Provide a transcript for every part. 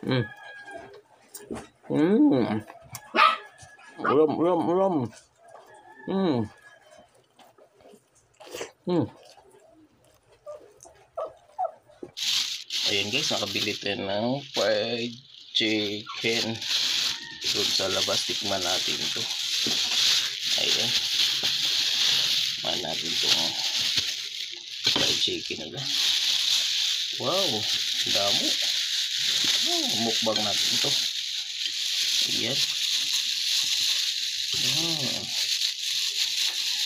Mm. Mm. Ulam, ulam, ulam. Mm. Mm. Ayan guys, nakabili tayo ng fried chicken. Doon sa labas, tikman natin ito. Ayan. Tikman natin itong fried chicken nila. Wow, damo. Oh, mukbang natin ito. Ayan.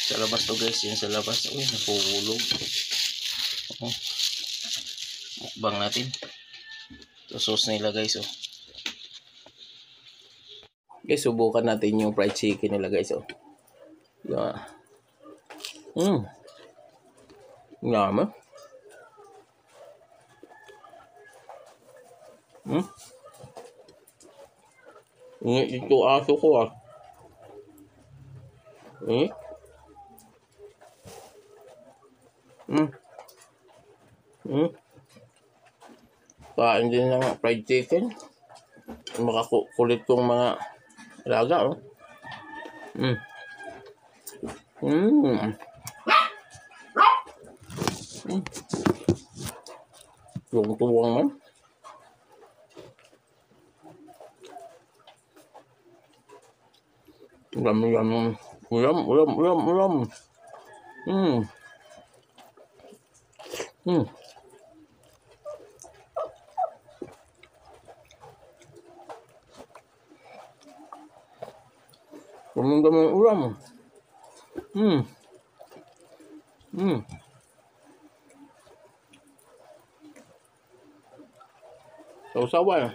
Sa labas to guys, yan sa labas. Uy, nakukulog. Oh. Mukbang natin. Ito sauce nila guys. Oh. Guys, subukan natin yung fried chicken nila guys. Oh. Yeah. Yummy. Ito aso ko ah. Kain din ng fried chicken. Makakulit kong mga alaga oh. Yung tuwang man. Ulam, ulam, ulam, ulam, ulam, ulam. Daming ulam. So, saway.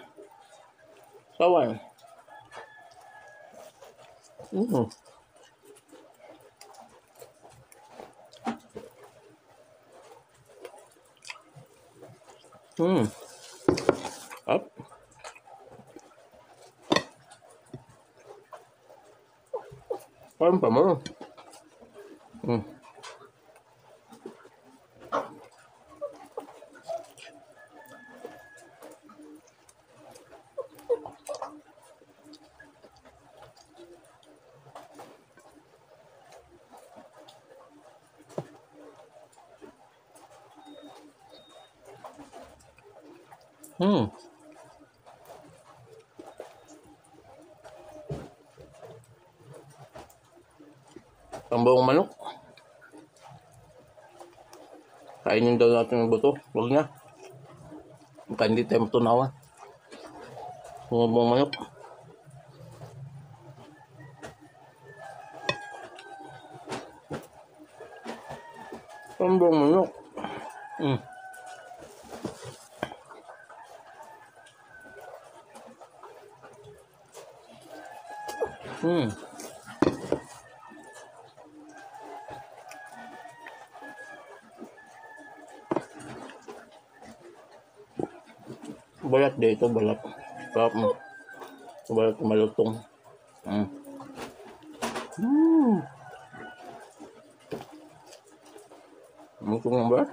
Saway. Up. Parang pa mo. Pambaong manok. Kainin daw natin ng buto. Huwag na. Baka hindi tayo matunawan. Pambaong manok. Pambaong manok. Balat dito, balat. Sarap mo. Balat malutong. Malutong ng balat.